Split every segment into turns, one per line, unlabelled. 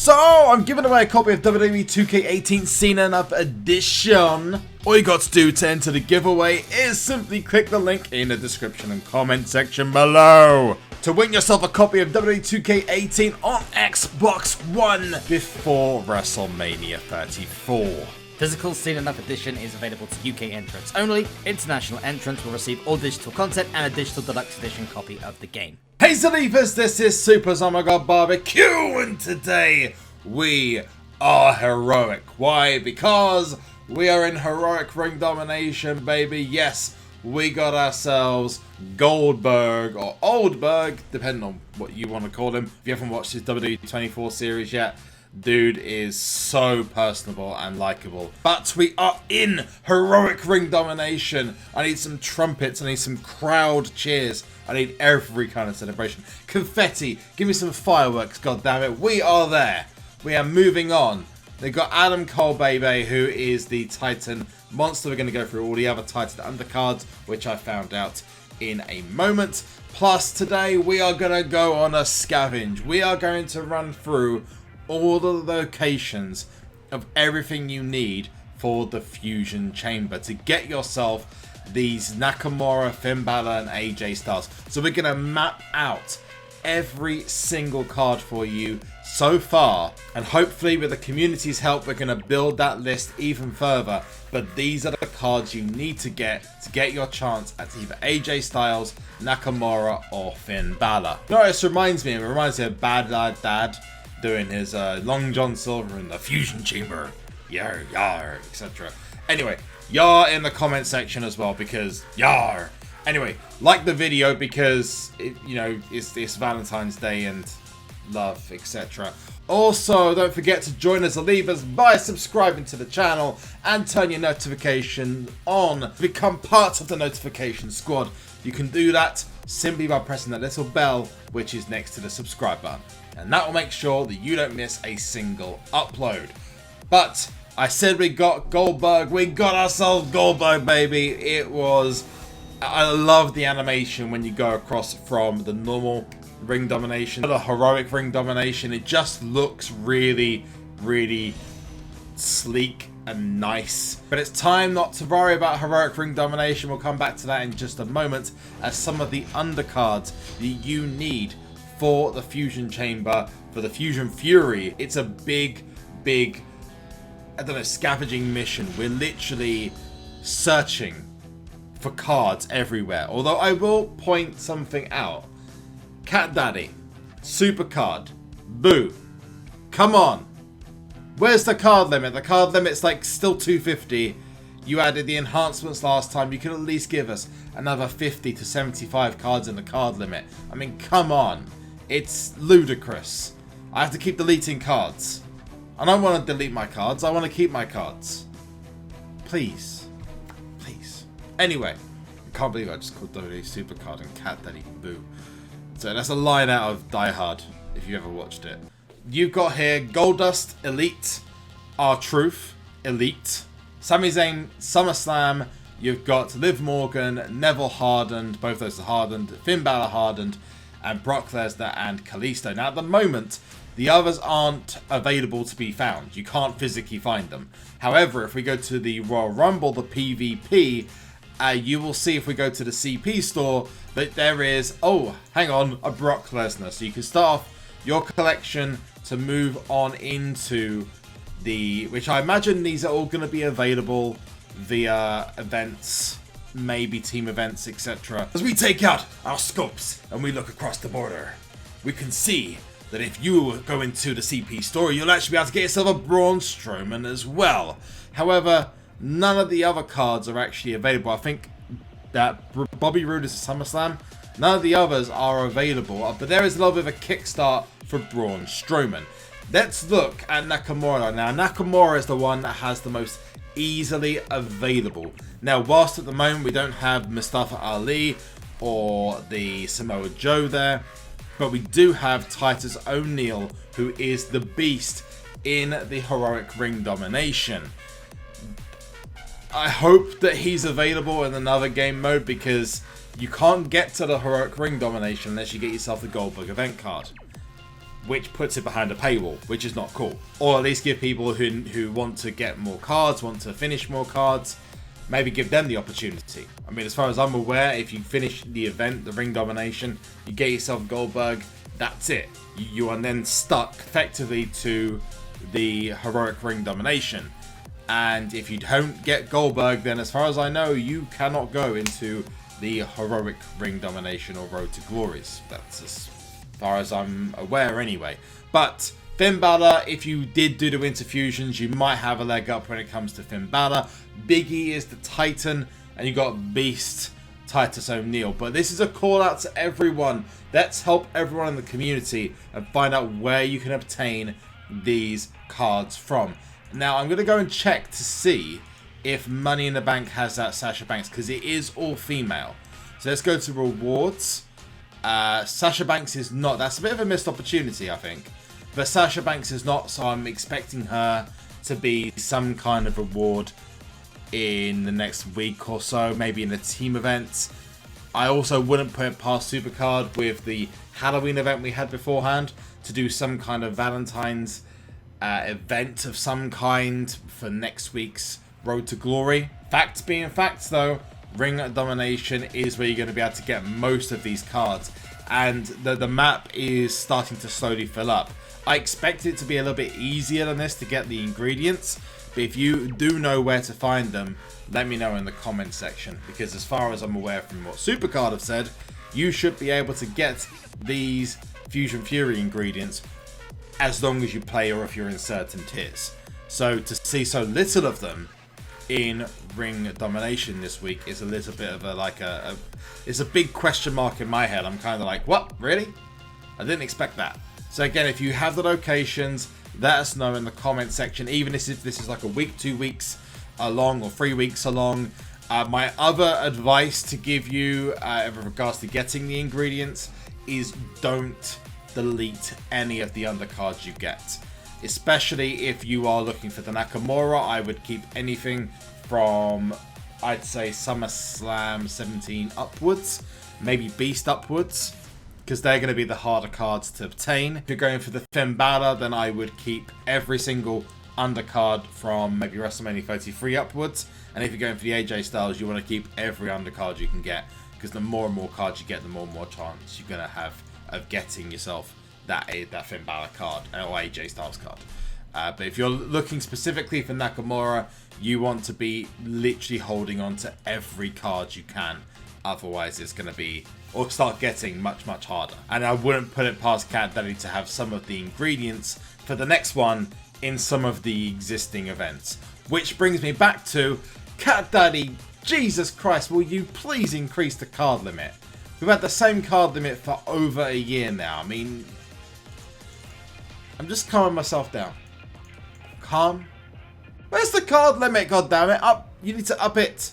So, I'm giving away a copy of WWE 2K18 Cena Enough Edition. All you got to do to enter the giveaway is simply click the link in the description and comment section below to win yourself a copy of WWE 2K18 on Xbox One before WrestleMania 34.
Physical Cena Enough Edition is available to UK entrants only. International entrants will receive all digital content and a digital deluxe edition copy of the game.
Hey Zalivas, this is SuperZombGBBQ, and today we are heroic. Why? Because we are in heroic ring domination, baby. Yes, we got ourselves Goldberg, or Oldberg, depending on what you want to call him. If you haven't watched his WWE 24 series yet, dude is so personable and likable. But we are in heroic ring domination. I need some trumpets, I need some crowd cheers, I need every kind of celebration. Confetti, give me some fireworks, goddammit. We are there. We are moving on. They've got Adam Cole, baby, who is the Titan monster. We're going to go through all the other Titan undercards, which I found out in a moment. Plus, today we are going to go on a scavenge. We are going to run through all the locations of everything you need for the Fusion Chamber to get yourself these Nakamura, Finn Balor, and AJ Styles. So we're going to map out every single card for you so far, and hopefully with the community's help we're going to build that list even further. But these are the cards you need to get your chance at either AJ Styles, Nakamura, or Finn Balor. You know, it reminds me of Bad Lad Dad doing his Long John Silver in the Fusion Chamber, yar yar, etc. Anyway, yar in the comment section as well, because yar. Anyway, like the video because it's Valentine's Day and love, etc. Also, don't forget to join us Alibas by subscribing to the channel and turn your notification on to become part of the notification squad. You can do that simply by pressing that little bell which is next to the subscribe button, and that will make sure that you don't miss a single upload. But I said we got Goldberg. We got ourselves Goldberg, baby. I love the animation when you go across from the normal ring domination to the heroic ring domination. It just looks really, really sleek and nice. But it's time not to worry about heroic ring domination. We'll come back to that in just a moment, as some of the undercards that you need for the Fusion Chamber, for the Fusion Fury, it's a big, I don't know, scavenging mission. We're literally searching for cards everywhere. Although I will point something out. Cat Daddy, SuperCard, Boo, come on. Where's the card limit? The card limit's like still 250. You added the enhancements last time. You could at least give us another 50 to 75 cards in the card limit. I mean, come on. It's ludicrous. I have to keep deleting cards. I don't want to delete my cards. I want to keep my cards. Please. Please. Anyway, I can't believe I just called WWE SuperCard and Cat Daddy Boo. So that's a line out of Die Hard, if you ever watched it. You've got here Goldust, Elite, R-Truth, Elite, Sami Zayn, SummerSlam. You've got Liv Morgan, Neville Hardened, both those are hardened, Finn Balor hardened, and Brock Lesnar and Kalisto. Now at the moment, the others aren't available to be found. You can't physically find them. However, if we go to the Royal Rumble, the PvP, you will see if we go to the CP store that there is, oh, hang on, a Brock Lesnar. So you can start off your collection to move on into the, which I imagine these are all going to be available via events, maybe team events, etc. As we take out our scopes and we look across the border, we can see that if you go into the CP store, you'll actually be able to get yourself a Braun Strowman as well. However, none of the other cards are actually available. I think that Bobby Roode is a SummerSlam. None of the others are available, but there is a little bit of a kickstart for Braun Strowman. Let's look at Nakamura. Now, Nakamura is the one that has the most easily available. Now, whilst at the moment we don't have Mustafa Ali or the Samoa Joe there, but we do have Titus O'Neil, who is the beast in the heroic ring domination. I hope that he's available in another game mode, because you can't get to the heroic ring domination unless you get yourself the Goldberg event card. which puts it behind a paywall, which is not cool. Or at least give people who want to get more cards, want to finish more cards, maybe give them the opportunity. I mean, as far as I'm aware, if you finish the event, the Ring Domination, you get yourself Goldberg, that's it. You are then stuck effectively to the Heroic Ring Domination. And if you don't get Goldberg, then as far as I know, you cannot go into the Heroic Ring Domination or Road to Glories. That's as far as I'm aware anyway. But Finn Balor, if you did do the Winter Fusions, you might have a leg up when it comes to Finn Balor. Big E is the Titan, and you got Beast Titus O'Neil. But this is a call out to everyone. Let's help everyone in the community and find out where you can obtain these cards from. Now, I'm going to go and check to see if Money in the Bank has that Sasha Banks, because it is all female. So let's go to rewards. Sasha Banks is not. That's a bit of a missed opportunity, I think. But Sasha Banks is not, so I'm expecting her to be some kind of reward in the next week or so, maybe in a team event. I also wouldn't put it past SuperCard with the Halloween event we had beforehand to do some kind of Valentine's event of some kind for next week's Road to Glory. Facts being facts though, Ring Domination is where you're going to be able to get most of these cards, and the map is starting to slowly fill up. I expect it to be a little bit easier than this to get the ingredients, but if you do know where to find them, let me know in the comment section, because as far as I'm aware from what SuperCard have said, you should be able to get these Fusion Fury ingredients as long as you play or if you're in certain tiers. So to see so little of them in Ring Domination this week is a little bit of it's a big question mark in my head. I'm kind of like, what? Really? I didn't expect that. So again, if you have the locations, let us know in the comment section, even if this is like a week, 2 weeks along, or 3 weeks along. My other advice to give you in regards to getting the ingredients is don't delete any of the undercards you get. Especially if you are looking for the Nakamura, I would keep anything from, I'd say, SummerSlam 17 upwards, maybe Beast upwards, because they're going to be the harder cards to obtain. If you're going for the Finn Balor, then I would keep every single undercard from maybe WrestleMania 33 upwards. And if you're going for the AJ Styles, you want to keep every undercard you can get, because the more and more cards you get, the more and more chance you're going to have of getting yourself that Finn Balor card or AJ Styles card. But if you're looking specifically for Nakamura, you want to be literally holding on to every card you can. Otherwise, it's going to be, or start getting much, much harder. And I wouldn't put it past Cat Daddy to have some of the ingredients for the next one in some of the existing events. Which brings me back to Cat Daddy, Jesus Christ, will you please increase the card limit? We've had the same card limit for over a year now. I mean, I'm just calming myself down. Calm. Where's the card limit, goddammit? Up. You need to up it.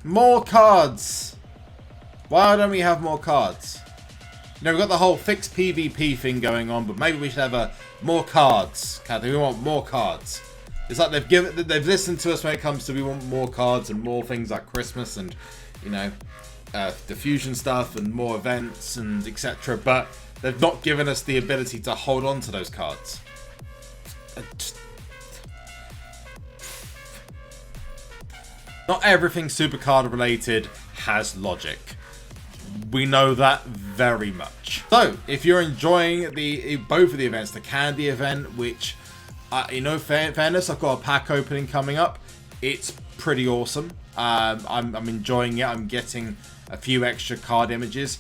More cards. Why don't we have more cards? You know, we've got the whole fixed PvP thing going on, but maybe we should have more cards. Kathy, we want more cards. It's like they've listened to us when it comes to we want more cards and more things like Christmas and, you know, the fusion stuff and more events and etc. But they've not given us the ability to hold on to those cards. Not everything SuperCard related has logic. We know that very much. So, if you're enjoying both of the events, the Candy event, which, you know, fairness, I've got a pack opening coming up. It's pretty awesome. I'm enjoying it. I'm getting a few extra card images,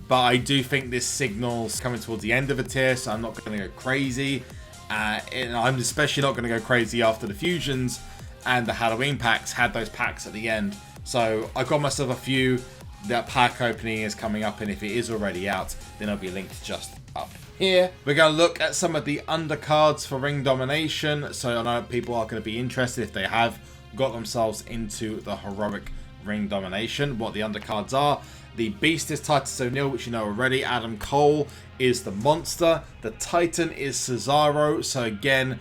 but I do think this signals coming towards the end of a tier, so I'm not going to go crazy. And I'm especially not going to go crazy after the fusions and the Halloween packs had those packs at the end. So I got myself a few. That pack opening is coming up, and if it is already out, then it'll be linked just up here. We're going to look at some of the undercards for Ring Domination, so I know people are going to be interested if they have got themselves into the Heroic Ring Domination, what the undercards are. The Beast is Titus O'Neil, which you know already. Adam Cole is the Monster. The Titan is Cesaro. So again,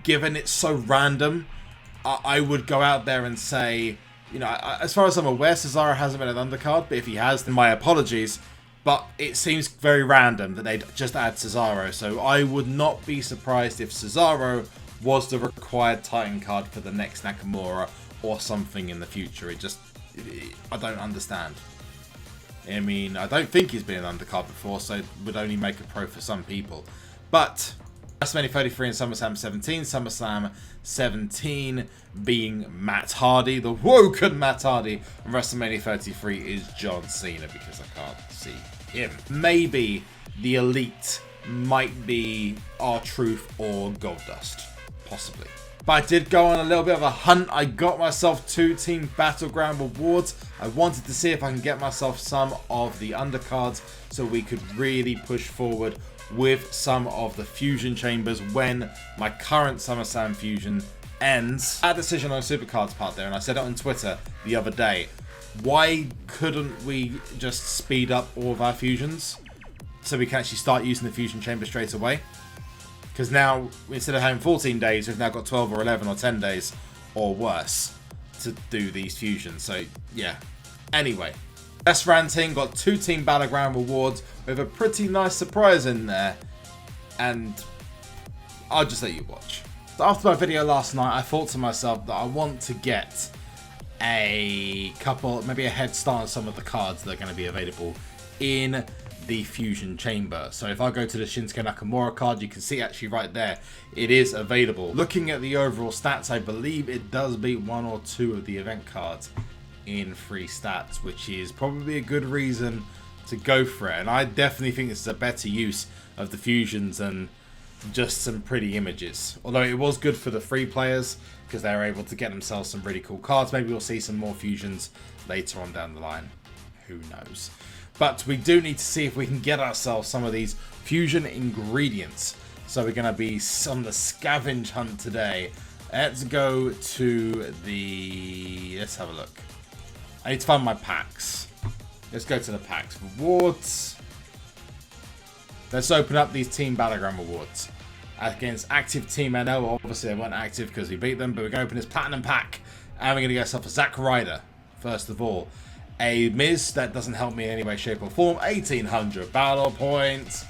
given it's so random, I would go out there and say, you know, as far as I'm aware, Cesaro hasn't been an undercard, but if he has, then my apologies. But it seems very random that they'd just add Cesaro, so I would not be surprised if Cesaro was the required Titan card for the next Nakamura or something in the future. I don't understand. I mean, I don't think he's been an undercard before, so it would only make a pro for some people. But WrestleMania 33 and SummerSlam 17. SummerSlam 17 being Matt Hardy, the woken Matt Hardy. And WrestleMania 33 is John Cena, because I can't see him. Maybe the Elite might be R-Truth or Goldust. Possibly. But I did go on a little bit of a hunt. I got myself 2 Team Battleground rewards. I wanted to see if I can get myself some of the undercards so we could really push forward with some of the Fusion Chambers when my current SummerSlam Fusion ends. I had a decision on SuperCard's part there, and I said it on Twitter the other day. Why couldn't we just speed up all of our fusions so we can actually start using the Fusion Chamber straight away? Because now, instead of having 14 days, we've now got 12 or 11 or 10 days or worse to do these fusions. So, yeah. Anyway, less ranting. Got 2 Team Battleground rewards with a pretty nice surprise in there. And I'll just let you watch. So after my video last night, I thought to myself that I want to get a couple, maybe a head start on some of the cards that are going to be available in the Fusion Chamber. So if I go to the Shinsuke Nakamura card, you can see actually right there, it is available. Looking at the overall stats, I believe it does beat 1 or 2 of the event cards in free stats, which is probably a good reason to go for it. And I definitely think this is a better use of the fusions than just some pretty images. Although it was good for the free players because they were able to get themselves some really cool cards. Maybe we'll see some more fusions later on down the line. Who knows? But we do need to see if we can get ourselves some of these fusion ingredients. So we're going to be on the scavenge hunt today. Let's go to the... Let's have a look. I need to find my packs. Let's go to the packs. Rewards. Let's open up these Team Battleground rewards. Against active Team NL. Obviously they weren't active because we beat them. But we're going to open this Platinum pack. And we're going to get ourselves a Zack Ryder. First of all. A Miz, that doesn't help me in any way, shape or form. 1800 battle points.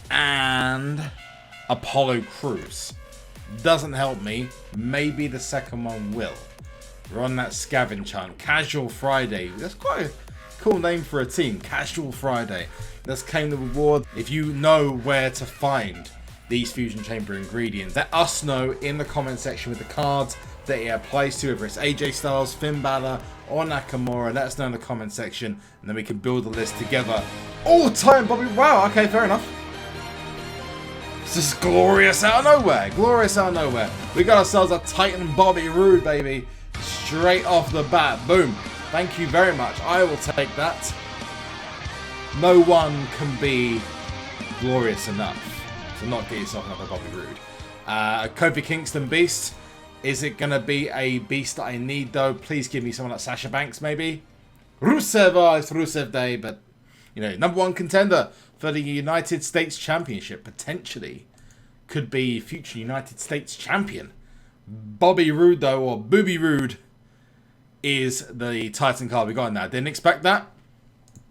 And Apollo Crews. Doesn't help me. Maybe the second one will. We're on that scavenge hunt. Casual Friday. That's quite a cool name for a team. Casual Friday. Let's claim the reward. If you know where to find these Fusion Chamber ingredients, let us know in the comment section with the cards that it applies to, whether it's AJ Styles, Finn Balor, or Nakamura. Let us know in the comment section, and then we can build a list together. All-time Bobby... Wow, okay, fair enough. This is glorious out of nowhere. Glorious out of nowhere. We got ourselves a Titan Bobby Roode, baby. Straight off the bat. Boom. Thank you very much. I will take that. No one can be glorious enough to not get yourself another Bobby Roode. Kofi Kingston Beast. Is it going to be a beast that I need, though? Please give me someone like Sasha Banks, maybe. Rusev, it's Rusev Day, but, you know, #1 contender for the United States Championship, potentially. Could be future United States champion. Bobby Roode, though, or Booby Roode, is the Titan card we got in there. Didn't expect that.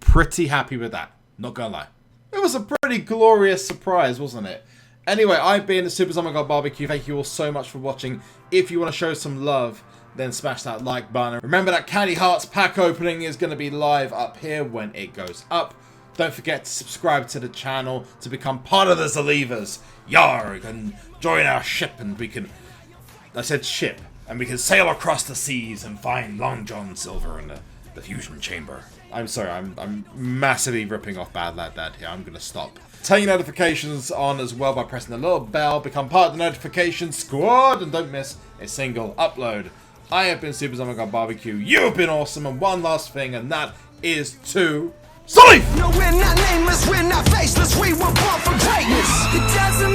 Pretty happy with that. Not gonna lie. It was a pretty glorious surprise, wasn't it? Anyway, I've been SuperZombGBBQ. Thank you all so much for watching. If you want to show some love, then smash that like button. Remember that Candy Hearts pack opening is going to be live up here when it goes up. Don't forget to subscribe to the channel to become part of the Zalivas. Yar, you can join our ship and we can... I said ship. And we can sail across the seas and find Long John Silver in the Fusion Chamber. I'm sorry, I'm massively ripping off Bad Lad Dad here. I'm going to stop. Turn your notifications on as well by pressing the little bell. Become part of the notification squad and don't miss a single upload. I have been SuperZombGBBQ. You have been awesome. And one last thing, and that is to... Sully!
No, we're not nameless, we're not faceless, we were born for greatness. It doesn't